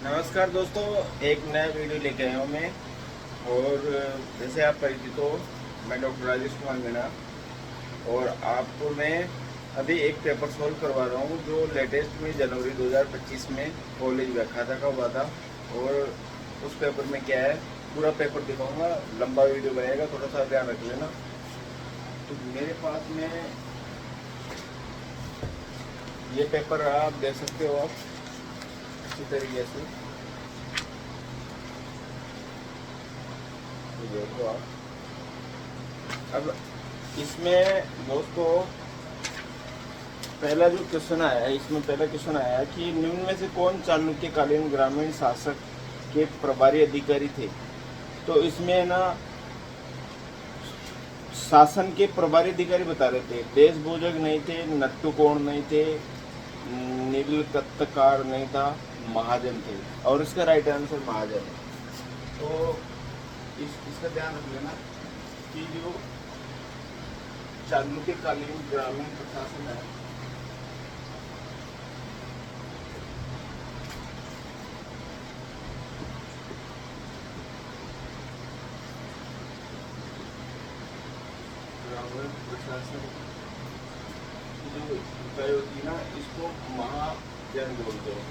नमस्कार दोस्तों, एक नया वीडियो लेके आया हूँ मैं। और जैसे आप परिचित हो, मैं डॉक्टर राजेश कुमार मीणा। और आपको मैं अभी एक पेपर सॉल्व करवा रहा हूँ जो लेटेस्ट में जनवरी 2025 में कॉलेज व्याख्याता का हुआ था। और उस पेपर में क्या है, पूरा पेपर दिखाऊंगा। लंबा वीडियो बनेगा, थोड़ा सा ध्यान रख लेना। तो मेरे पास में ये पेपर आप देख सकते हो, आप इसी तरीके से तो देखो आप। अब इसमें दोस्तों पहला जो क्वेश्चन आया है, इसमें पहला क्वेश्चन आया है कि निम्न में से कौन चालुक्यकालीन ग्रामीण शासक के प्रभारी अधिकारी थे। तो इसमें ना शासन के प्रभारी अधिकारी बता रहे थे। देशभोजक नहीं थे, नट्टुकोण नहीं थे, नीलकत्तकार नहीं था, महाजन थे। और इसका राइट आंसर महाजन है। तो इसका ध्यान रख लेना कि जो चालुक्यकालीन ग्रामीण प्रशासन है, ग्रामीण प्रशासन की जो इकाई होती है ना, इसको महाजन बोलते हैं,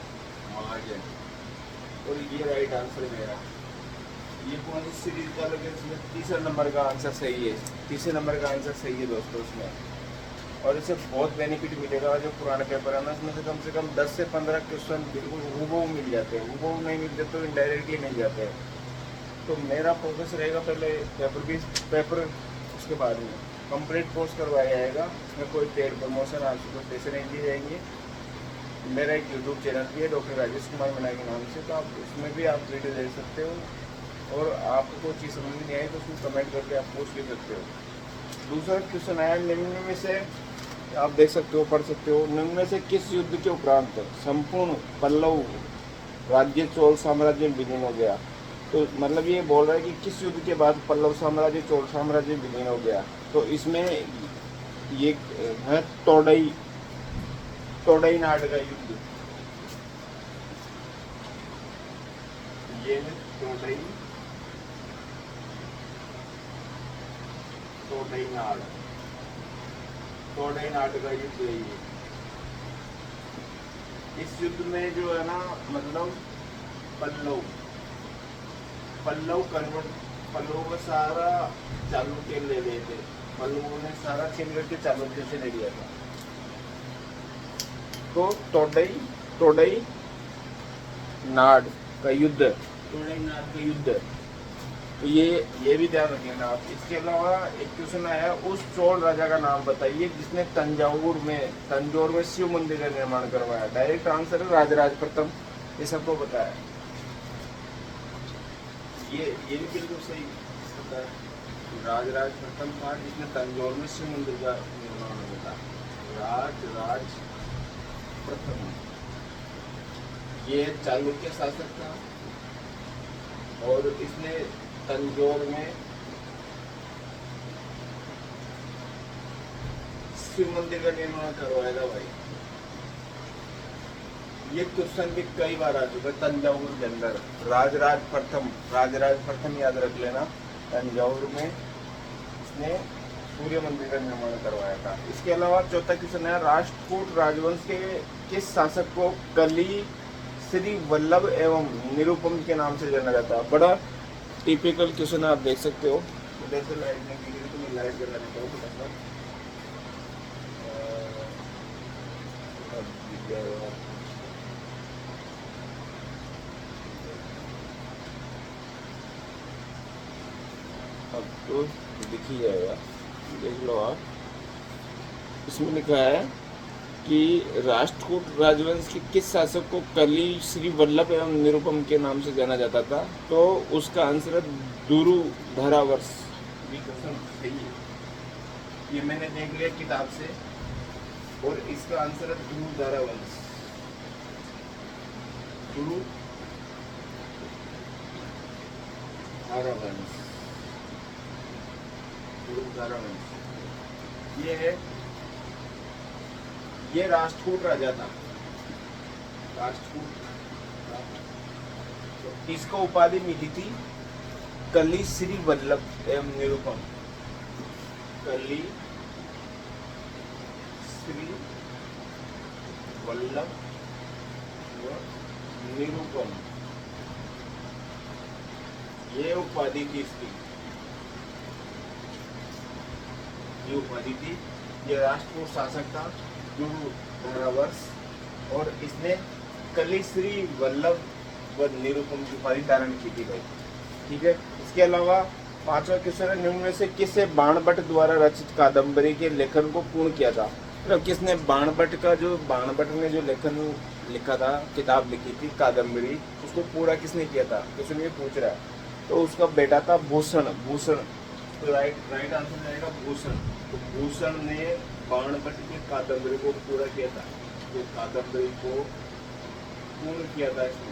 महाजन। और ये राइट आंसर मेरा। ये कौन सी सीरीज का लगे, इसमें तीसरे नंबर का आंसर सही है। तीसरे नंबर का आंसर सही है दोस्तों इसमें। और इससे बहुत बेनिफिट मिलेगा। जो पुराने पेपर है ना, इसमें से कम 10 से 15 क्वेश्चन बिल्कुल हूबहू मिल जाते हैं। हूबहू नहीं मिलते तो इनडायरेक्टली मिल जाते हैं। तो मेरा फोकस रहेगा पहले पेपर उसके बाद में कंप्लीट कोर्स करवाया जाएगा। इसमें कोई पेड प्रमोशन आपको कोई पैसे नहीं दिए जाएंगे। मेरा एक यूट्यूब चैनल भी है डॉक्टर राजेश कुमार मीणा के नाम से, तो आप उसमें भी आप वीडियो देख सकते हो। और आपको कोई चीज़ समझ नहीं आई तो उसको कमेंट करके आप पूछ भी सकते हो। दूसरा क्वेश्चन आया, निम्न में से आप देख सकते हो, पढ़ सकते हो, निम्न में से किस युद्ध के उपरांत संपूर्ण पल्लव राज्य चोल साम्राज्य में विलीन हो गया। तो मतलब ये बोल रहा है कि किस युद्ध के बाद पल्लव साम्राज्य चोल साम्राज्य विलीन हो गया। तो इसमें ये है तोड़ई नाड का युद्ध। ये है तोड़ई नाड का युद्ध है ये। इस युद्ध में जो है ना, मतलब पल्लव पल्लवों का सारा चालुक्य ले लिए थे। पल्लवों ने सारा छीन करके चालुक्य से ले लिया था। तो तोड़ई नाड का युद्ध। तो ये भी ध्यान रखिएगा आप। इसके अलावा एक क्वेश्चन आया, उस चोल राजा का नाम बताइए जिसने तंजौर में शिव मंदिर का निर्माण करवाया। डायरेक्ट आंसर है राजराज प्रथम। ये सबको बताया। ये भी बिल्कुल सही होता है। राजराज प्रथम था जिसने तंजौर में शिव मंदिर का निर्माण किया था। राज प्रथम ये चालुक्य शासक था और इसने तंजौर में शिव मंदिर का निर्माण करवाया था भाई। ये क्वेश्चन भी कई बार आ चुका है तंजावुर के अंदर। राजराज प्रथम याद रख लेना। तंजावुर में इसने सूर्य मंदिर का निर्माण करवाया था। इसके अलावा चौथा क्वेश्चन है, राष्ट्रकूट राजवंश के किस शासक को कली श्री वल्लभ एवं निरुपम के नाम से जाना जाता है। बड़ा टिपिकल क्वेश्चन आप देख सकते हो। उधर से लाइट नहीं गिरी तो मैं लाइट जला देता हूँ फटाफट। अब तो दिख ही जाएगा, देख लो आप। इसमें लिखा है कि राष्ट्रकूट राजवंश के किस शासक को कली श्री वल्लभ एवं निरुपम के नाम से जाना जाता था। तो उसका आंसर है दुरुधरावर्ष। सही है, ये मैंने देख लिया किताब से। और इसका आंसर है दुरुधरावंश। दुरुधरावंश ये राष्ट्रकूट राजा था। राष्ट्रकूट तो इसको उपाधि मिली थी कली श्री वल्लभ एवं निरुपम। कली श्री वल्लभ व निरुपम, ये उपाधि थी इसकी, ये उपाधि थी। ये राष्ट्रकूट शासक था गुरु धारावर्ष, और इसने कली श्री वल्लभ व निरुपम की उपाधि धारण की थी भाई। ठीक है। इसके अलावा पांचवा क्वेश्चन है, निम्न में से किसे बाणभट्ट द्वारा रचित कादम्बरी के लेखन को पूर्ण किया था। मतलब किसने बाणभट्ट ने जो लेखन लिखा था, किताब लिखी थी कादम्बरी, उसको पूरा किसने किया था, क्वेश्चन ये पूछ रहा है। तो उसका बेटा था भूषण। तो राइट आंसर जाएगा भूषण। तो भूषण ने बाणभट्ट की कादम्बरी को पूरा किया था। तो कादम्बरी को पूर्ण किया था इसने,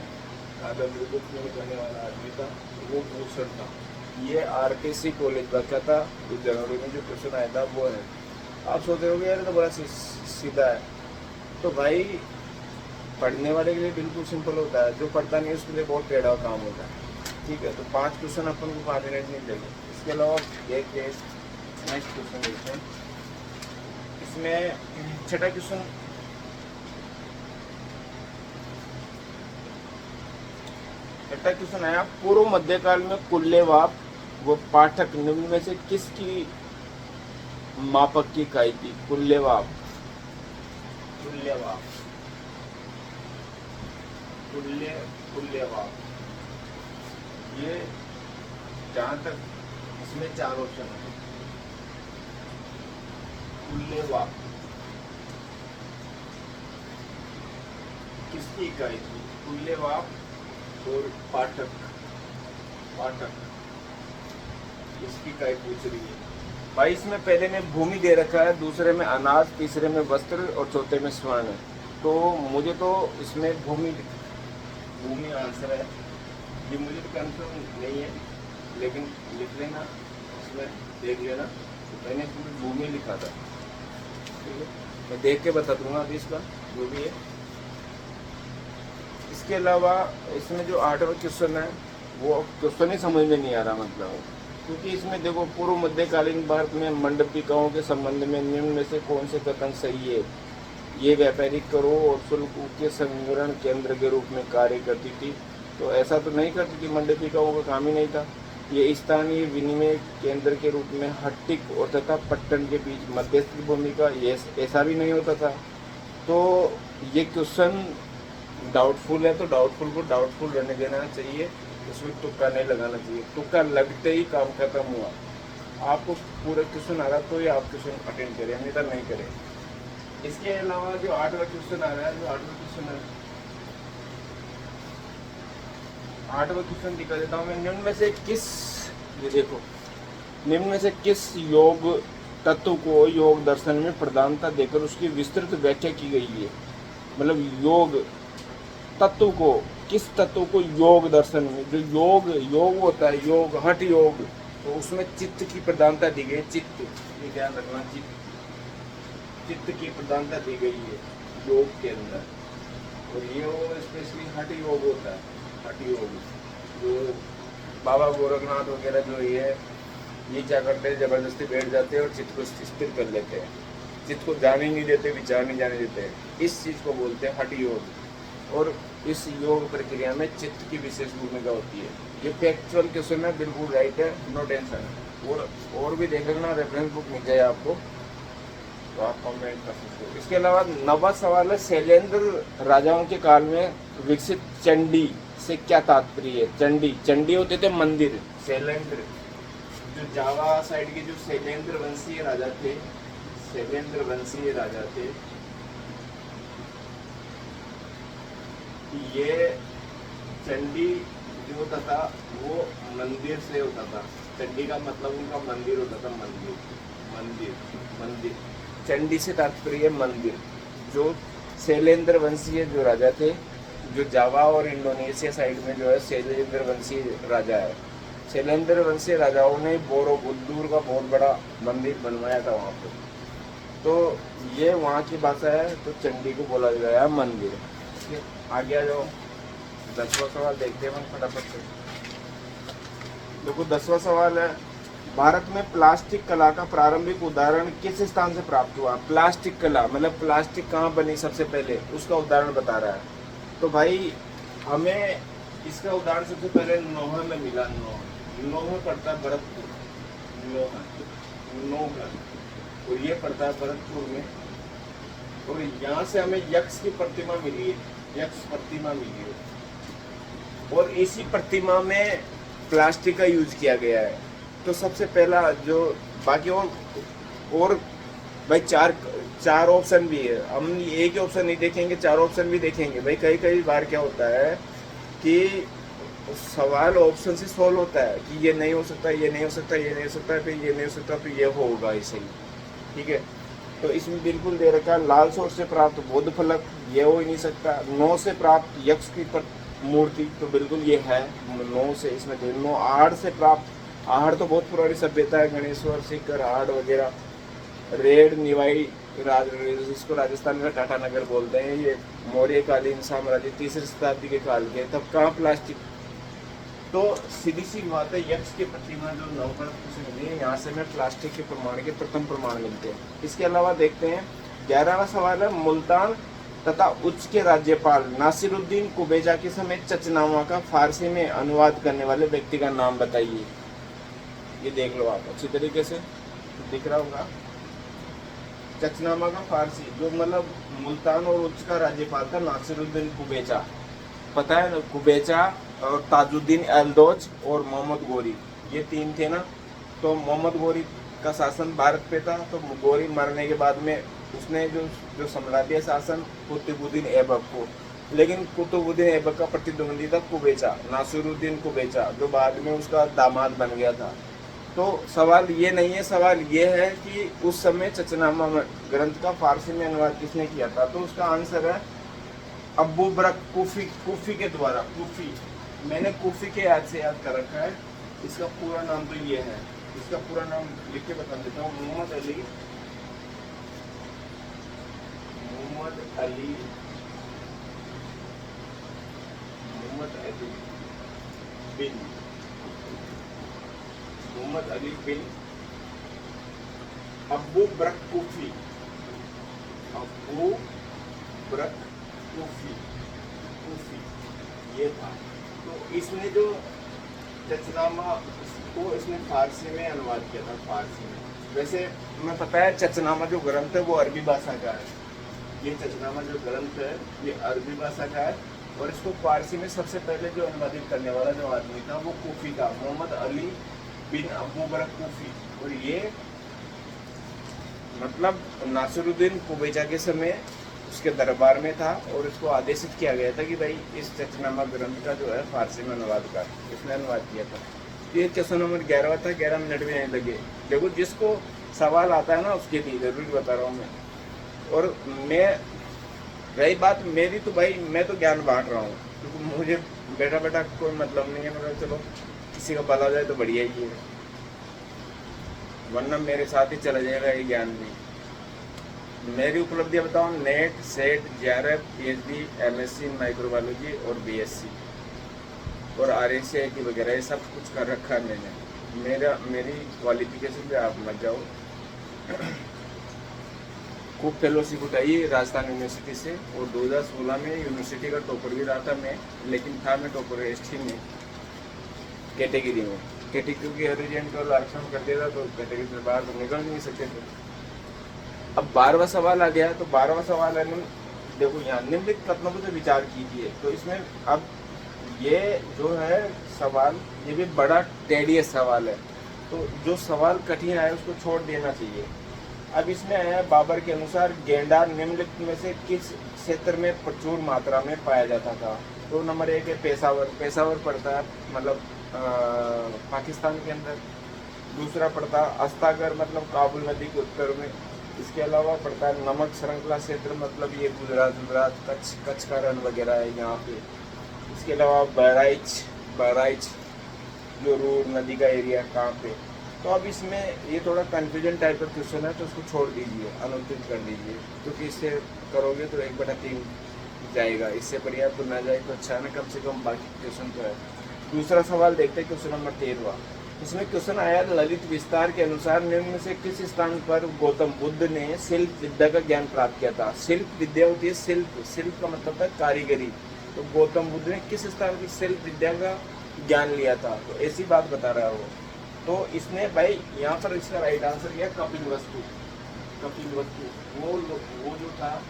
कादम्बरी को पूर्ण करने वाला आदमी था वो भूषण था। ये आरकेसी कॉलेज का था, जो जनवरी में जो क्वेश्चन आया था वो है। आप सोच रहे हो यार तो बड़ा सीधा है। तो भाई पढ़ने वाले के लिए बिल्कुल सिंपल होता है, जो पढ़ता नहीं उसके लिए बहुत टेढ़ा काम होता है। ठीक है। तो 5 क्वेश्चन अपन को 5 मिनट नहीं लगेंगे। इसके अलावा एक नेक्स्ट क्वेश्चन देखते हैं। इसमें छठा क्वेश्चन, आया पूर्व मध्यकाल में कुल्लेवाप वो पाठक निम्न में से किसकी मापक की इकाई थी। कुल्लेवाप ये जहां तक इसमें 4 ऑप्शन है। कुल्लेवाप किसकी इकाई थी, कुल्लेवाप और पाठक इसकी इकाई पूछ रही है भाई। इसमें पहले में भूमि दे रखा है, दूसरे में अनाज, तीसरे में वस्त्र और चौथे में स्वर्ण। तो मुझे तो इसमें भूमि आंसर है। ये मुझे तो कंफर्म नहीं है, लेकिन लिख लेना, इसमें देख लेना। तो मैंने इसमें भूमि लिखा था। ठीक है, मैं देख के बता दूंगा अभी इसका जो भी है। इसके अलावा इसमें जो 8वां क्वेश्चन है वो क्वेश्चन ही समझ में नहीं आ रहा, मतलब क्योंकि इसमें देखो पूर्व मध्यकालीन भारत में मंडपिकाओं के संबंध में निम्न में से कौन से कथन सही है। ये व्यापारिक करों और शुल्क के संग्रहण केंद्र के रूप में कार्य करती थी। तो ऐसा तो नहीं करती थी, मंडपिकाओं का काम ही नहीं था। ये स्थानीय विनिमय केंद्र के रूप में हट्टिक और तथा पट्टन के बीच मध्यस्थ की भूमिका, ये ऐसा भी नहीं होता था। तो ये क्वेश्चन डाउटफुल है, तो डाउटफुल को डाउटफुल रहने देना चाहिए, उसमें तुक्का नहीं लगाना चाहिए। तुक्का लगते ही काम खत्म हुआ। आपको पूरा क्वेश्चन आ रहा तो ये आप क्वेश्चन अटेंड करें, अन्यथा नहीं करें। इसके अलावा जो 8वां क्वेश्चन आ रहा है, जो 8वां क्वेश्चन है, 8वां क्वेश्चन दिखा देता हूँ मैं। निम्न में से किस, ये देखो, निम्न में से किस योग तत्व को योग दर्शन में प्रधानता देकर उसकी विस्तृत व्याख्या की गई है। मतलब योग तत्व को, किस तत्व को योग दर्शन में, जो योग होता है, योग हठ योग, तो उसमें चित्त की प्रधानता दी गई। चित्त, ये ध्यान रखना, चित्त की प्रधानता दी गई है योग के अंदर। और ये स्पेशली हठ योग होता है। हठ योग जो बाबा गोरखनाथ वगैरह जो ये क्या करते हैं, जबरदस्ती बैठ जाते हैं और चित्त को स्थिर कर लेते हैं, चित्त को जाने नहीं देते, विचार नहीं जाने देते। इस चीज़ को बोलते हैं हठ योग। और इस योग प्रक्रिया में चित्त की विशेष भूमिका होती है। ये फैक्चुअल क्वेश्चन है, बिल्कुल राइट है, नो टेंशन। और भी देख लेना, रेफरेंस बुक मिल जाए आपको तो आप कमेंट कर सकते हो। इसके अलावा 9वां सवाल है, शैलेंद्र राजाओं के काल में विकसित चंडी से क्या तात्पर्य है। चंडी होते थे मंदिर। शैलेंद्र, जो जावा साइड के जो शैलेंद्र वंशीय राजा थे, ये चंडी जो होता था वो मंदिर से होता था। चंडी का मतलब उनका मंदिर होता था। मंदिर चंडी से तात्पर्य मंदिर। जो शैलेंद्र वंशीय जो राजा थे, जो जावा और इंडोनेशिया साइड में जो है शैलेंद्र वंशीय राजा है। शैलेंद्र वंशीय राजाओं ने बोरोबुद्दूर का बहुत बड़ा मंदिर बनवाया था वहाँ पर। तो ये वहाँ की भाषा है, तो चंडी को बोला गया मंदिर। आगे आ जाओ। 10वां सवाल देखते हैं हम फटाफट से। देखो 10वां सवाल है, भारत में प्लास्टिक कला का प्रारंभिक उदाहरण किस स्थान से प्राप्त हुआ? प्लास्टिक कला मतलब प्लास्टिक कहाँ बनी सबसे पहले, उसका उदाहरण बता रहा है। तो भाई हमें इसका उदाहरण सबसे पहले नोहर में मिला। नोहर पड़ता है भरतपुर, नोहर, और ये पड़ता है भरतपुर में। और यहाँ से हमें यक्ष की प्रतिमा मिली है, यक्ष प्रतिमा मिली है, और इसी प्रतिमा में प्लास्टिक का यूज किया गया है। तो सबसे पहला जो बाकी और भाई चार ऑप्शन भी है, हम एक ही ऑप्शन नहीं देखेंगे, चार ऑप्शन भी देखेंगे। भाई कई कई बार क्या होता है कि सवाल ऑप्शन से सॉल्व होता है कि ये नहीं हो सकता, ये नहीं हो सकता, ये नहीं हो सकता, फिर ये नहीं हो सकता, फिर ये होगा ऐसे ही, ठीक है। तो इसमें बिल्कुल दे रखा है, लाल सोच से प्राप्त बुद्ध फलक, ये हो ही नहीं सकता। 9 से प्राप्त यक्ष की मूर्ति, तो बिल्कुल ये है 9 से, इसमें 9। आहड़ से प्राप्त, आहड़ तो बहुत पुरानी सभ्यता है, गणेश्वर, सीकर, आहड़ वगैरह। रेड निवाई, इसको राजस्थान में टाटा नगर बोलते हैं, ये मौर्यकालीन साम्राज्य 3री शताब्दी के काल के। तब कहाँ प्लास्टिक, तो सीधी सी बात है, यक्ष की प्रतिमा जो नवग्रह से मिली है, यहाँ से हमें प्लास्टिक के प्रमाण के प्रथम प्रमाण मिलते हैं। इसके अलावा देखते हैं 11वां सवाल है, मुल्तान तथा उच्च के राज्यपाल नासिरुद्दीन कुबेजा के समय चचनामा का फारसी में अनुवाद करने वाले व्यक्ति का नाम बताइए। ये देख लो आप अच्छी तरीके से, दिख रहा होगा। चचनामा का फारसी, जो मतलब मुल्तान और उच्च का राज्यपाल था नासिरुद्दीन कुबेजा, पता है ना, कुबेजा और ताजुद्दीन एल्दोज और मोहम्मद गोरी, ये 3 थे ना। तो मोहम्मद गोरी का शासन भारत पे था, तो गोरी मरने के बाद में उसने जो संभाला दिया शासन कुतुबुद्दीन ऐबक को। लेकिन कुतुबुद्दीन ऐबक का प्रतिद्वंदी था कुबेजा, नासिरुद्दीन कुबेजा, जो बाद में उसका दामाद बन गया था। तो सवाल ये नहीं है, सवाल ये है कि उस समय चचनामा ग्रंथ का फारसी में अनुवाद किसने किया था? तो उसका आंसर है अबू बकर कूफी के द्वारा। कूफी, मैंने कूफी के याद से याद कर रखा है, इसका पूरा नाम तो ये है, इसका पूरा नाम लिख के बता देता हूँ। मोहम्मद अली बिन अबू बकर कूफी, अबू बकर कूफी, ये था। तो इसने जो चचनामा को इसने फारसी में अनुवाद किया था, फारसी में। वैसे मैं पता है चचनामा जो ग्रंथ है वो अरबी भाषा का है, ये चचनामा जो ग्रंथ है ये अरबी भाषा का है, और इसको फारसी में सबसे पहले जो अनुवादित करने वाला जो आदमी था वो कूफी था, मोहम्मद अली बिन अबू बकर कूफी। और ये मतलब नासिरुद्दीन कुबेजा के समय उसके दरबार में था, और इसको आदेशित किया गया था कि भाई इस चचनामा ग्रंथ का जो है फारसी में अनुवाद कर, इसने अनुवाद किया था। ये क्वेश्चन नंबर 11 था, 11 मिनट भी नहीं लगे। देखो जिसको सवाल आता है ना उसके लिए जरूर बता रहा हूँ मैं। और मैं रही बात मेरी, तो भाई मैं तो ज्ञान बांट रहा हूँ, क्योंकि मुझे बेटा बेटा कोई मतलब नहीं है, मतलब चलो किसी का भला हो जाए तो बढ़िया ही है, वरना मेरे साथ ही चला जाएगा ये ज्ञान भी। मेरी उपलब्धियाँ बताऊँ, net, set, JRF, PhD, MSc microbiology और BSc और RSCIT वगैरह, ये सब कुछ कर रखा है मैंने। मेरी क्वालिफिकेशन पे आप मत जाओ। खूब फेलोशिप उठाई राजस्थान यूनिवर्सिटी से, और 2016 में यूनिवर्सिटी का टॉपर भी रहा था मैं, लेकिन था मैं टॉपर ST में, कैटेगरी में। कैटेगरी की हॉरिजॉन्टल आरक्षण कर दिया था, तो कैटेगरी से बाहर तो निकल नहीं सकते थे। अब 12वां सवाल आ गया, तो 12वां सवाल है, देखो यहाँ निम्नलिखित कथनों पर विचार कीजिए। तो इसमें अब ये जो है सवाल, ये भी बड़ा टेडियस सवाल है, तो जो सवाल कठिन है उसको छोड़ देना चाहिए। अब इसमें आया, बाबर के अनुसार गेंडा निम्नलिखित में से किस क्षेत्र में प्रचुर मात्रा में पाया जाता था? तो नंबर 1 है पेशावर, पेशावर पड़ता है मतलब पाकिस्तान के अंदर। दूसरा पड़ता है अस्तागर, मतलब काबुल नदी के उत्तर में। इसके अलावा पड़ता है नमक श्रृंखला क्षेत्र, मतलब ये गुजरात, कच्छ का रण वगैरह है यहाँ पे। इसके अलावा बहराइच जो रूर नदी का एरिया कहाँ पे। तो अब इसमें ये थोड़ा कन्फ्यूजन टाइप का क्वेश्चन है, तो उसको छोड़ दीजिए, अनुत्तरित कर दीजिए, क्योंकि इससे करोगे तो 1/3 जाएगा, इससे बढ़िया तो ना जाए तो अच्छा है ना, कम से कम बाकी क्वेश्चन तो है। दूसरा सवाल देखते हैं, क्वेश्चन नंबर 13। इसमें क्वेश्चन आया, ललित विस्तार के अनुसार निम्न में से किस स्थान पर गौतम बुद्ध ने शिल्प विद्या का ज्ञान प्राप्त किया था। शिल्प विद्या होती है शिल्प, शिल्प का मतलब है कारीगरी। तो गौतम बुद्ध ने किस स्थान पर शिल्प विद्या का ज्ञान लिया था, तो ऐसी बात बता रहा है वो। तो इसने भाई यहाँ पर इसका राइट आंसर किया कपिल वस्तु। कपिल वस्तु वो जो था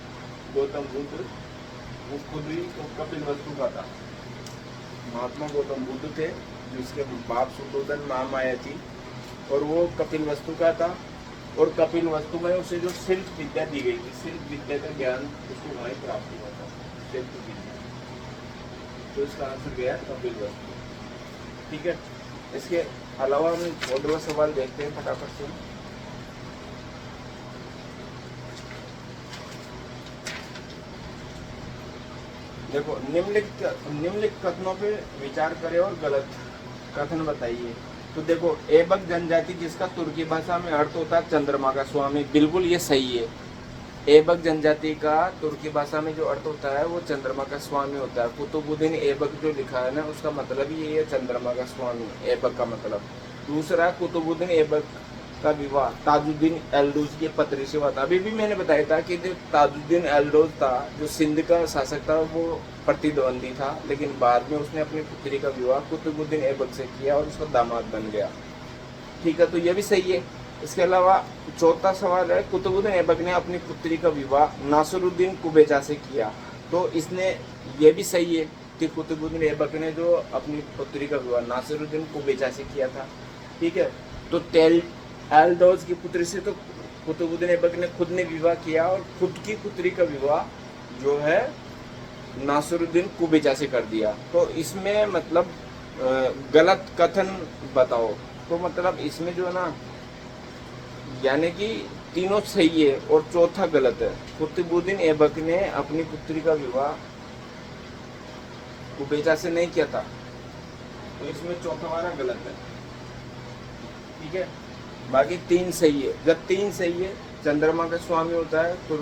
गौतम बुद्ध, वो खुद ही तो कपिल वस्तु का था। महात्मा गौतम बुद्ध थे, जिसके बाप शुद्धोधन महामाया थी, और वो कपिल वस्तु का था। और कपिल वस्तु में उसे जो शिल्प विद्या दी गई थी, शिल्प विद्या का ज्ञान उसको वहीं प्राप्त हुआ था, शिल्प विद्या। तो इसका आंसर गया कपिल वस्तु। ठीक है, इसके अलावा हम 14वां सवाल देखते हैं फटाफट से। देखो, निम्नलिखित कथनों पे विचार करें और गलत कथन बताइए। तो देखो, ऐबक जनजाति जिसका तुर्की भाषा में अर्थ होता है चंद्रमा का स्वामी, बिल्कुल ये सही है। ऐबक जनजाति का तुर्की भाषा में जो अर्थ होता है वो चंद्रमा का स्वामी होता है। कुतुबुद्दीन ऐबक जो लिखा है ना, उसका मतलब ही ये है चंद्रमा का स्वामी, ऐबक का मतलब। दूसरा, कुतुबुद्दीन ऐबक का विवाह ताजुद्दीन एल्दोज के पत्री से हुआ था। अभी भी मैंने बताया था कि जो ताजुद्दीन एल्दोज था, जो सिंध का शासक था, वो प्रतिद्वंदी था, लेकिन बाद में उसने अपनी पुत्री का विवाह कुतुबुद्दीन ऐबक से किया और उसका दामाद बन गया। ठीक है, तो ये भी सही है। इसके अलावा चौथा सवाल है, कुतुबुद्दीन ऐबक ने अपनी पुत्री का विवाह नासिरुद्दीन कुबेचा से किया। तो इसने ये भी सही है कि कुतुबुद्दीन ऐबक ने जो अपनी पुत्री का विवाह नासिरुद्दीन कुबेचा से किया था। ठीक है, तो एल्दोज की पुत्री से तो कुतुबुद्दीन ऐबक ने खुद ने विवाह किया, और खुद की पुत्री का विवाह जो है नासिरुद्दीन कुबेचा से कर दिया। तो इसमें मतलब गलत कथन बताओ। तो मतलब इसमें जो है ना, यानी कि तीनों सही है और चौथा गलत है। कुतुबुद्दीन ऐबक ने अपनी पुत्री का विवाह कुबेचा से नहीं किया था, तो इसमें चौथा वाला गलत है। ठीक है, बाकी तीन सही है। जब तीन सही है, चंद्रमा का स्वामी होता है, तो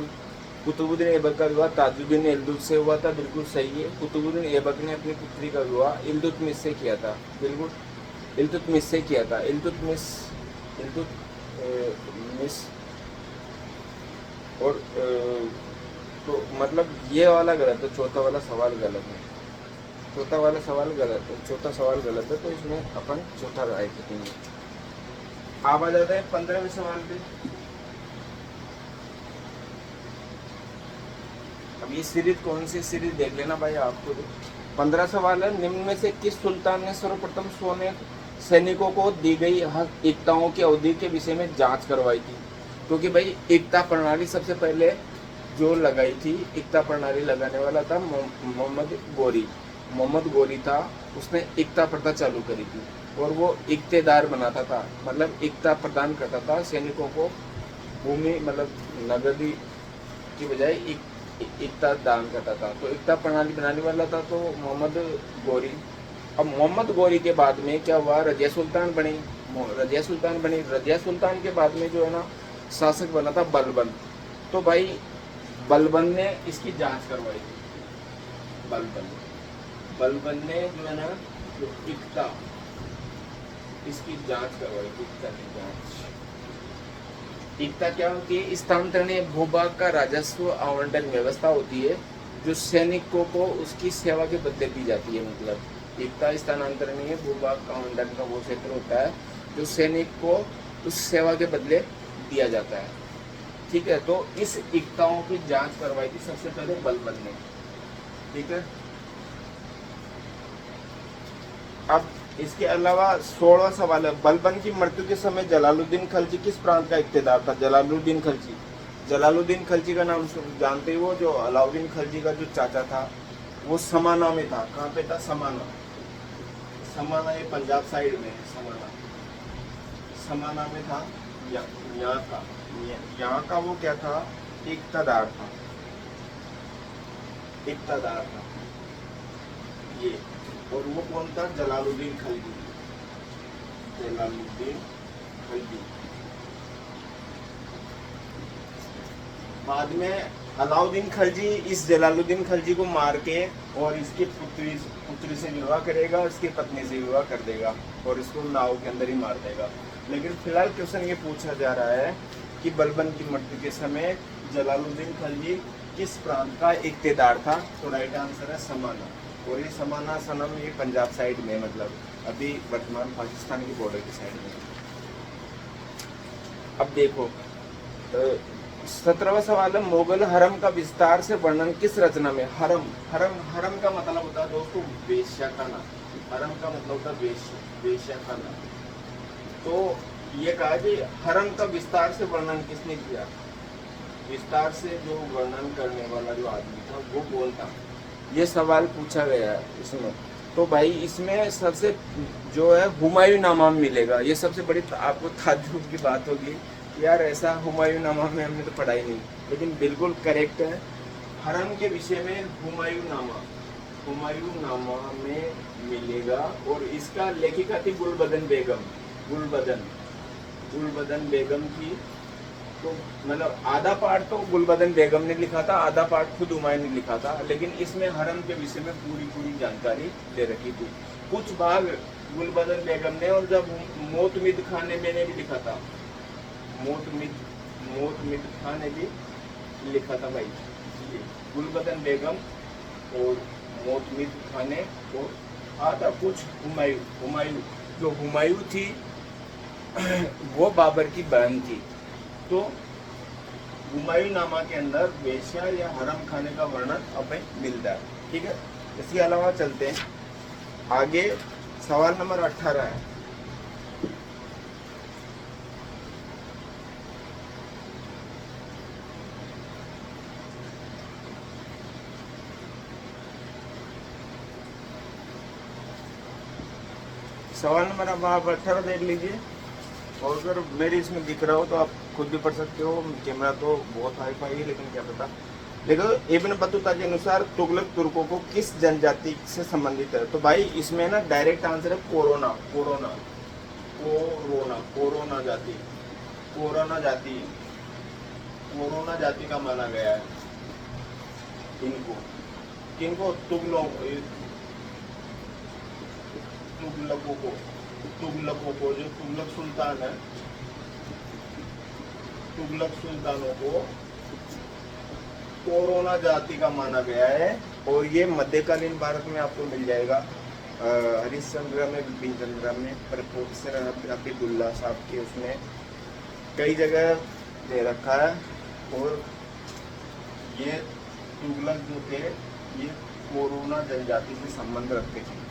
कुतुबुद्दीन ऐबक का विवाह ताजुद्दीन एल्दुत से हुआ था, बिल्कुल सही है। कुतुबुद्दीन ऐबक ने अपनी पुत्री का विवाह इल्तुतमिश से किया था, बिल्कुल इल्तुतमिश से किया था। इल्तुतमिश और तो मतलब ये वाला गलत है, चौथा वाला सवाल गलत है। चौथा वाला सवाल गलत है, चौथा सवाल गलत है, तो इसमें अपन चौथा राय करेंगे। आप आ जाते हैं 15वें सवाल पे। अब ये सीरीज कौन सी सीरीज देख लेना भाई आपको। 15 सवाल है, निम्न में से किस सुल्तान ने सर्वप्रथम सैनिकों को दी गई एकताओं की अवधि के विषय में जांच करवाई थी। क्योंकि भाई एकता प्रणाली सबसे पहले जो लगाई थी, एकता प्रणाली लगाने वाला था मोहम्मद गोरी था। उसने एकता प्रथा चालू करी थी, और वो इक्तेदार बनाता था, मतलब एकता प्रदान करता था सैनिकों को। भूमि मतलब नगदी की बजाय एकता दान करता था। तो एकता प्रणाली बनाने वाला था तो मोहम्मद गोरी। अब मोहम्मद गोरी के बाद में क्या हुआ, रजिया सुल्तान बनी। रजिया सुल्तान के बाद में जो है ना, शासक बना था बलबन। तो भाई बलबन ने इसकी जांच करवाई थी। बलबन ने जो है ना, जो एकता, इसकी जांच करवाई थी। एकता की जांच। एकता क्या होती है, स्थानांतरणीय भूभाग का राजस्व आवंटन व्यवस्था होती है, जो सैनिकों को उसकी सेवा के बदले दी जाती है। मतलब एकता स्थानांतरणीय भूभाग का आवंटन का वो क्षेत्र होता है जो सैनिक को उस सेवा के बदले दिया जाता है। ठीक है, तो इस एकताओं की जांच करवाई थी सबसे पहले बलबन ने। ठीक है, अब इसके अलावा 16वां सवाल है, बलबन की मृत्यु के समय जलालुद्दीन खलजी किस प्रांत का इक्तेदार था। जलालुद्दीन खलजी का नाम जानते ही, वो जो अलाउद्दीन खलजी का जो चाचा था, वो समाना में था। कहाँ पे था, समाना ये पंजाब साइड में है। समाना में था। यहाँ का वो क्या था, इक्तेदार था ये। और वो कौन था, जलालुद्दीन खलजी। बाद में अलाउद्दीन खिलजी इस जलालुद्दीन खिलजी को मार के और इसकी पुत्री से विवाह करेगा, इसकी पत्नी से विवाह कर देगा और इसको नाव के अंदर ही मार देगा। लेकिन फिलहाल क्वेश्चन ये पूछा जा रहा है कि बलबन की मृत्यु के समय जलालुद्दीन खिलजी किस प्रांत का इक्तेदार था? तो राइट आंसर है समाना। और ये समाना सनम ये पंजाब साइड में, मतलब अभी वर्तमान पाकिस्तान की बॉर्डर की साइड में। अब देखो 17वां सवाल है, मुगल हरम का विस्तार से वर्णन किस रचना में? हरम हरम हरम का मतलब होता है दोस्तों वेश्याखाना। हरम का मतलब होता है वेश्याखाना। तो ये कहा कि हरम का विस्तार से वर्णन किसने किया? विस्तार से जो वर्णन करने वाला जो आदमी था वो कौन था? ये सवाल पूछा गया है इसमें। तो भाई इसमें सबसे जो है हुमायूं नामा मिलेगा। ये सबसे बड़ी आपको ताज्जुब की बात होगी, यार ऐसा हुमायूं नामा में हमने तो पढ़ा ही नहीं, लेकिन बिल्कुल करेक्ट है। हरम के विषय में हुमायूं नामा में मिलेगा। और इसका लेखिका थी गुलबदन बेगम थी। तो मतलब आधा पार्ट तो गुलबदन बेगम ने लिखा था, आधा पार्ट खुद हुमायूं ने लिखा था, लेकिन इसमें हरम के विषय में पूरी जानकारी दे रखी थी। कुछ भाग गुलबदन बेगम ने, और जब मोतमिद खान ने मैंने भी लिखा था, मोतमिद खान ने भी लिखा था भाई, गुलबदन बेगम और मोतमिद खान ने। और आता कुछ हुमायूं जो हुमायूं थी वो बाबर की बहन थी। तो हुमायूं नामा के अंदर वेश्या या हरम खाने का वर्णन हमें मिलता है। ठीक है, इसके अलावा चलते हैं आगे। सवाल नंबर 18 है, सवाल नंबर आप 18 देख लीजिए। और अगर मेरी इसमें दिख रहा हो तो आप खुद भी पढ़ सकते हो। कैमरा तो बहुत हाई फाई है, लेकिन क्या पता। देखो इब्न बतूता के अनुसार तुगलक तुर्कों को किस जनजाति से संबंधित है? तो भाई इसमें ना डायरेक्ट आंसर है कोरोना जाति का माना गया है इनको। किनको? तुगलकों को जो तुगलक सुल्तान है, तुगलक सुल्तानों को कोरोना जाति का माना गया है। और ये मध्यकालीन भारत में आपको मिल जाएगा हरिश्चंद्र में, बिपिन चंद्र में, प्रोफेसर अब्दुल्ला साहब के उसमें कई जगह दे रखा है। और ये तुगलक जो थे ये कोरोना जनजाति से संबंध रखते थे।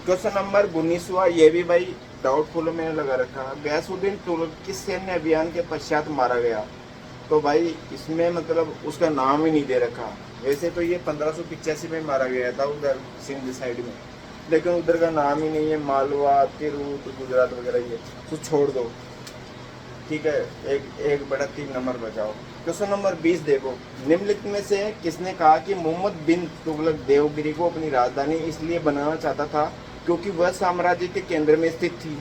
क्वेश्चन नंबर 19वां, ये भी भाई डाउटफुल में लगा रखा है। गयासुद्दीन तुगलक किस सैन्य अभियान के पश्चात मारा गया? तो भाई इसमें मतलब उसका नाम ही नहीं दे रखा। वैसे तो ये 1585 में मारा गया था उधर सिंध साइड में, लेकिन उधर का नाम ही नहीं है। मालवा, तिरूत, गुजरात वगैरह ये तो छोड़ दो। ठीक है, एक बड़ा 3 नंबर बचाओ। क्वेश्चन नंबर 20 देखो, निम्नलिखित में से किसने कहा कि मोहम्मद बिन तुगलक देवगिरी को अपनी राजधानी इसलिए बनाना चाहता था क्योंकि वह साम्राज्य के केंद्र में स्थित थी?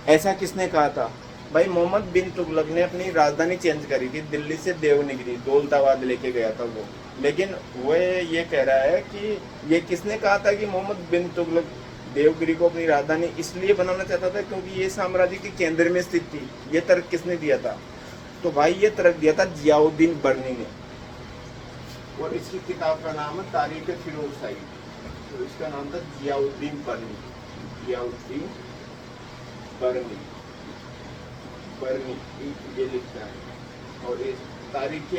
ऐसा किसने कहा था? भाई मोहम्मद बिन तुगलक ने अपनी राजधानी चेंज करी थी, दिल्ली से देवगिरी दौलताबाद लेके गया था वो। लेकिन वह ये कह रहा है कि ये किसने कहा था कि मोहम्मद बिन तुगलक देवगिरी को अपनी राजधानी इसलिए बनाना चाहता था क्योंकि ये साम्राज्य के केंद्र में स्थित थी। ये तर्क किसने दिया था? तो भाई ये तर्क दिया था जियाउद्दीन बर्नी ने। और इसकी किताब का नाम है तारीख फिरोजशाही। तो इसका नाम था जियाउद्दीन बर्नी। ये लिखता है। और इस तारीख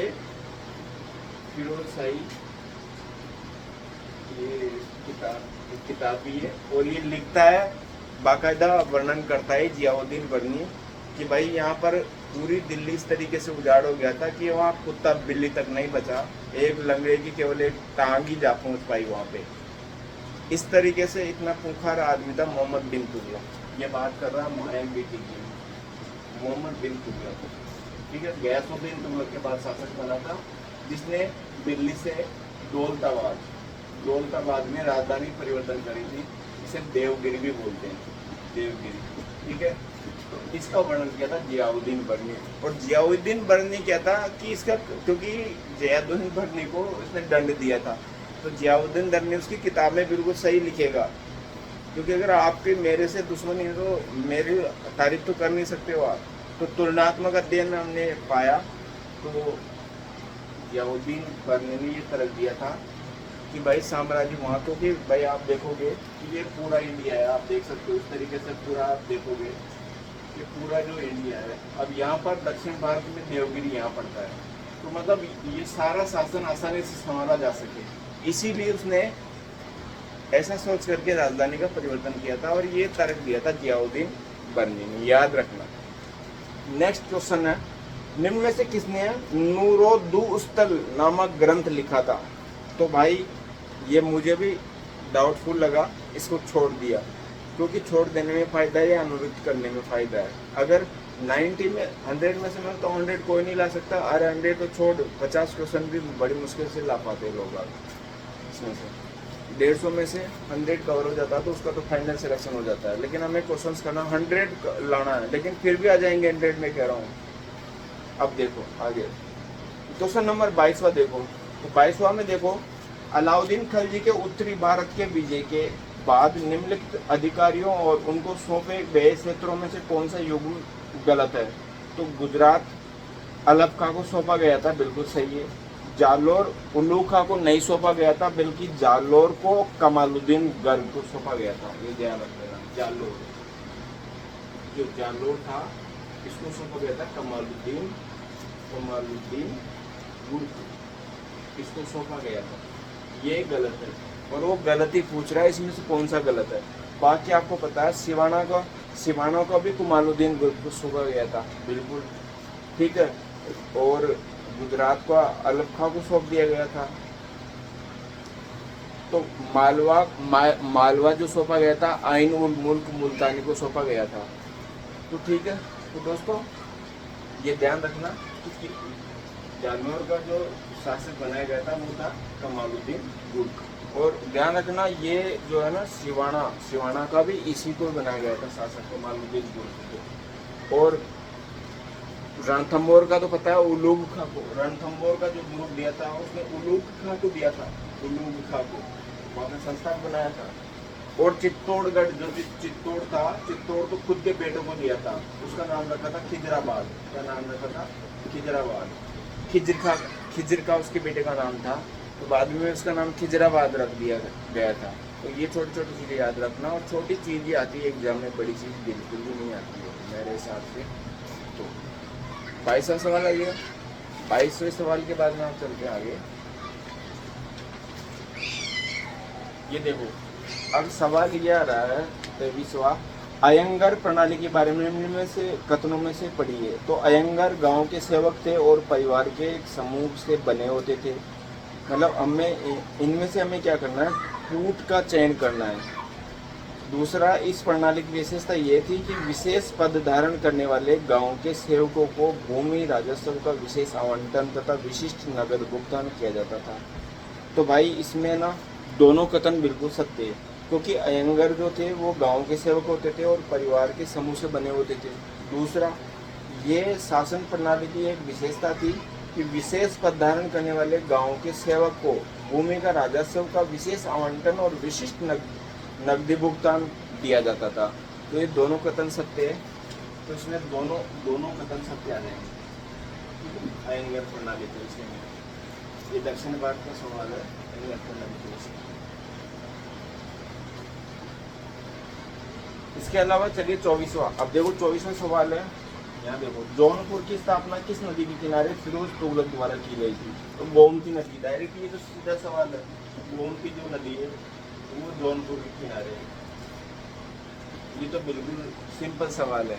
फिरोजशाही ये किताब भी है। और ये लिखता है, बाकायदा वर्णन करता है जियाउद्दीन बर्नी कि भाई यहाँ पर पूरी दिल्ली इस तरीके से उजाड़ हो गया था कि वहाँ कुत्ता बिल्ली तक नहीं बचा, एक लंगड़े की केवल एक टांग ही जा पहुँच पाई वहाँ पे। इस तरीके से इतना खूंखार आदमी था मोहम्मद बिन तुगलक। ये बात कर रहा है MBT की, मोहम्मद बिन तुगलक। ठीक है, गयासुद्दीन तुगलक के बाद शासक बना था जिसने दिल्ली से दौलताबाद में राजधानी परिवर्तन करी थी। इसे देवगिरी भी बोलते हैं, देवगिरी। ठीक है, तो इसका वर्णन किया था जियाउद्दीन बर्नी। और जियाउद्दीन बर्नी क्या था कि इसका, क्योंकि जियाउद्दीन बर्नी को इसने दंड दिया था, तो जियाउद्दीन बर्नी उसकी किताबें बिल्कुल सही लिखेगा। क्योंकि अगर आपके मेरे से दुश्मनी है तो मेरी तारीफ तो कर नहीं सकते हो आप। तो तुलनात्मक अध्ययन हमने पाया, तो जियाउद्दीन बर्नी ने ये तर्क दिया था कि भाई साम्राज्य वहाँ तो कि भाई आप देखोगे कि ये पूरा इंडिया है, आप देख सकते हो इस तरीके से पूरा आप देखोगे कि पूरा जो इंडिया है, अब यहाँ पर दक्षिण भारत में देवगिरी यहाँ पड़ता है, तो मतलब ये सारा शासन आसानी से संभाला जा सके, इसीलिए उसने ऐसा सोच करके राजधानी का परिवर्तन किया था। और ये तर्क दिया था जियाउद्दीन बर्नी ने, याद रखना। नेक्स्ट क्वेश्चन है, निम्न में से किसने नूरोदुस्तल नामक ग्रंथ लिखा था? तो भाई ये मुझे भी डाउटफुल लगा, इसको छोड़ दिया, क्योंकि छोड़ देने में फ़ायदा है या अनुवृत्त करने में फ़ायदा है। अगर 90 में 100 में से मैं तो 100 कोई नहीं ला सकता, अरे 100 तो छोड़, 50 क्वेश्चन भी बड़ी मुश्किल से ला पाते लोग आप इसमें से। 150 में से 100 कवर हो जाता है तो उसका तो फाइनल सिलेक्शन हो जाता है, लेकिन हमें क्वेश्चंस करना 100 लाना है, लेकिन फिर भी आ जाएंगे 100 में, कह रहा हूँ। अब देखो आगे क्वेश्चन नंबर 22वां देखो, तो 22वां में देखो, अलाउद्दीन खिलजी के उत्तरी भारत के विजय के बाद निम्नलिखित अधिकारियों और उनको सौंपे गए क्षेत्रों में से कौन सा युग्म गलत है? तो गुजरात अलफ खां को सौंपा गया था, बिल्कुल सही है। जालोर उल्लू खां को नहीं सौंपा गया था, बल्कि जालोर को कमालुद्दीन गर्ग को सौंपा गया था, ये ध्यान रख लेना। जालोर, जो जालोर था इसको सौंपा गया था कमालुद्दीन गुर्ग, इसको सौंपा गया था, ये गलत है। और वो गलती पूछ रहा है इसमें से कौन सा गलत है। बाकी आपको पता है सिवाना का भी कमालुद्दीन गुर्ग को सौंपा गया था, बिल्कुल ठीक है। और गुजरात को अलफ खां को सौंप दिया गया था। तो मालवा जो सौंपा गया था आइन उल मुल्क मुल्तानी को सौंपा गया था। तो ठीक है, तो दोस्तों ये ध्यान रखना कि जालोर का जो शासक बनाया गया था वो था कमालुद्दीन गुर्ग। और ध्यान रखना ये जो है ना सिवाना का भी इसी को बनाया गया था शासक, कमालुद्दीन गुर्ग को। और रणथंभौर का तो पता है उलूग खां को, रणथंभौर का जो ग्रुप दिया था उसने उलूग खां को दिया था, उलूग खां को वहाँ पे संस्थान बनाया था। और चित्तौड़गढ़ जो चित्तौड़ था, चित्तौड़ तो खुद के बेटों को दिया था, उसका नाम रखा था खिजराबाद। क्या नाम रखा था? खिजराबाद। खिजर का उसके बेटे का नाम था, तो बाद में उसका नाम खिजराबाद रख दिया गया था। तो ये छोटी छोटी चीज़ें याद रखना, और छोटी चीज़ ही आती है एग्जाम में, बड़ी चीज़ बिल्कुल भी नहीं आती है मेरे हिसाब से। तो 22वां सवाल आइएगा। 22वें सवाल के बाद में आप चलते हैं आगे। ये देखो अब सवाल ये आ रहा है 23वां, अयंगर प्रणाली के बारे में से कथनों में से पढ़िए। तो अयंगर गांव के सेवक थे और परिवार के एक समूह से बने होते थे। मतलब इनमें से हमें क्या करना है? कूट का चयन करना है। दूसरा, इस प्रणाली की विशेषता ये थी कि विशेष पद धारण करने वाले गांव के सेवकों को भूमि राजस्व का विशेष आवंटन तथा विशिष्ट नगद भुगतान किया जाता था। तो भाई इसमें ना दोनों कथन बिल्कुल सत्य है, क्योंकि अयंगर जो थे वो गांव के सेवक होते थे और परिवार के समूह से बने होते थे। दूसरा, ये शासन प्रणाली की एक विशेषता थी कि विशेष पद धारण करने वाले गांव के सेवक को भूमि का राजस्व का विशेष आवंटन और विशिष्ट नकदी भुगतान दिया जाता था। तो ये दोनों कथन सत्य है, तो इसमें दोनों कथन सत्य आ जाएंगे अयंगर प्रणाली के विषय में। ये दक्षिण भारत का सवाल है अयंगर प्रणाली के विषय। इसके अलावा चलिए 24वां। अब देखो 24वां सवाल है, यहाँ देखो, जौनपुर की स्थापना किस नदी के किनारे फिरोज तुगलक द्वारा की गई थी? तो गोमती नदी। डायरेक्ट ये तो सीधा सवाल है, गोमती जो नदी है वो जौनपुर के किनारे है। ये तो बिल्कुल सिंपल सवाल है।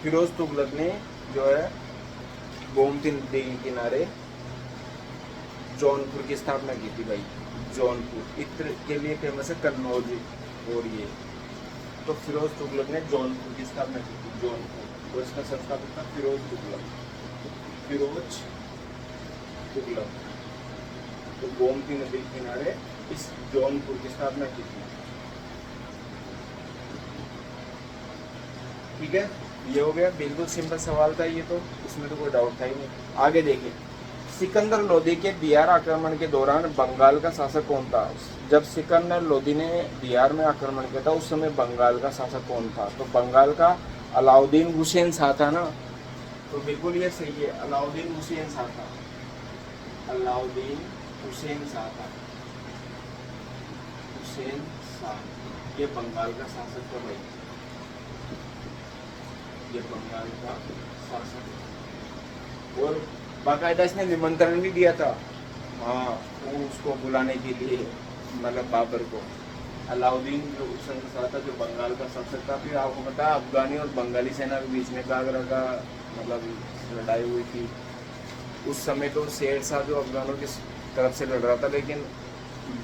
फिरोज तुगलक ने जो है गोमती नदी के किनारे जौनपुर की स्थापना की थी भाई। जौनपुर इत्र के लिए फेमस है, कन्नौज। और ये तो फिरोज तुगलक ने जौनपुर की स्थापना की थी, जौनपुर। और इसका संस्थापक था फिरोज तुगलक। तो गोमती नदी के किनारे इस जौनपुर की स्थापना की थी। ठीक है, ये हो गया, बिल्कुल सिंपल सवाल था ये तो, इसमें तो कोई डाउट था ही नहीं। आगे देखिए, सिकंदर लोदी के बिहार आक्रमण के दौरान बंगाल का शासक कौन था? जब सिकंदर लोदी ने बिहार में आक्रमण किया था उस समय बंगाल का शासक कौन था? तो बंगाल का अलाउद्दीन हुसैन शाह था ना, तो बिल्कुल ये सही है, अलाउद्दीन हुसैन शाह था, अलाउद्दीन हुसैन शाह था, हुसैन शाह, ये बंगाल का शासक था भाई, ये बंगाल का शासक। और बाकायदा इसने निमंत्रण भी दिया था, हाँ, उसको बुलाने के लिए, मतलब बाबर को। अलाउद्दीन जो हुसैन शाह था, जो बंगाल का शासक था। फिर आपको पता है अफगानी और बंगाली सेना के बीच में कागरा का मतलब लड़ाई हुई थी। उस समय तो शेर शाह जो अफगानों की तरफ से लड़ रहा था, लेकिन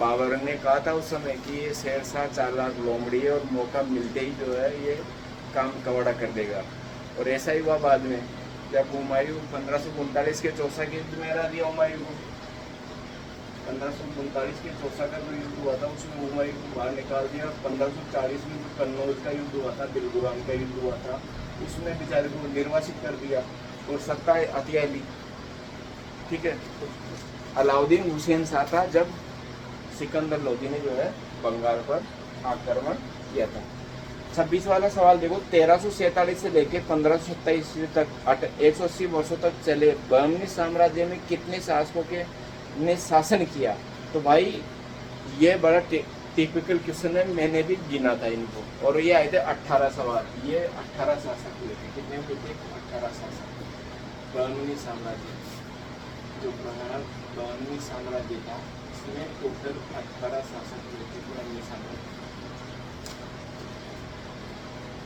बाबर ने कहा था उस समय कि ये शेर शाह चालाक लोमड़ी है और मौका मिलते ही जो है ये काम कवड़ा कर देगा। और ऐसा ही हुआ बाद में, जब हुमायूं 1539 के चौसा के युद्ध में हरा दिया हुमायूं को। 1539 के चौसा का जो युद्ध हुआ था उसमें हुमायूं को बाहर निकाल दिया। 1540 में जो कन्नौज का युद्ध हुआ था, दिलगुरान का युद्ध हुआ था, उसमें बेचारे को निर्वासित कर दिया और सत्ता हथिया ली। ठीक है, अलाउद्दीन हुसैन शाह था जब सिकंदर लोदी ने जो है बंगाल पर आक्रमण किया था। 26 वाला सवाल देखो, 1347 से लेकर 1527 तक 180 वर्षों तक चले बहमनी साम्राज्य में कितने शासकों के ने शासन किया? तो भाई ये बड़ा टिपिकल क्वेश्चन है, मैंने भी गिना था इनको, और ये आए थे 18 सवाल। ये 18 शासक हुए थे, कितने हुए थे? 18 शासक। बहमनी साम्राज्य, जो बहमनी साम्राज्य था इसमें टोटल 18 शासक हुए थे बहमनी साम्राज्य।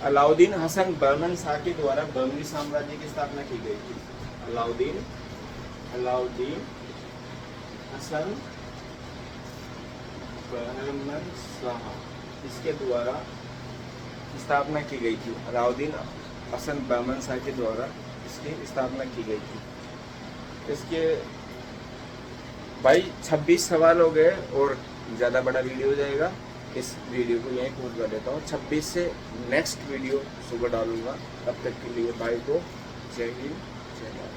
अलाउद्दीन हसन बर्मन शाह के द्वारा बहमनी साम्राज्य की स्थापना की गई थी। अलाउद्दीन हसन बर्मन शाह, इसके द्वारा स्थापना की गई थी। अलाउद्दीन हसन बर्मन शाह के द्वारा इसकी स्थापना की गई थी। इसके भाई 26 सवाल हो गए और ज़्यादा बड़ा वीडियो हो जाएगा। इस वीडियो को यहीं पूर्ण कर देता हूँ। 26 से नेक्स्ट वीडियो सुबह डालूंगा। तब तक के लिए भाई को जय हिंद, जय भारत।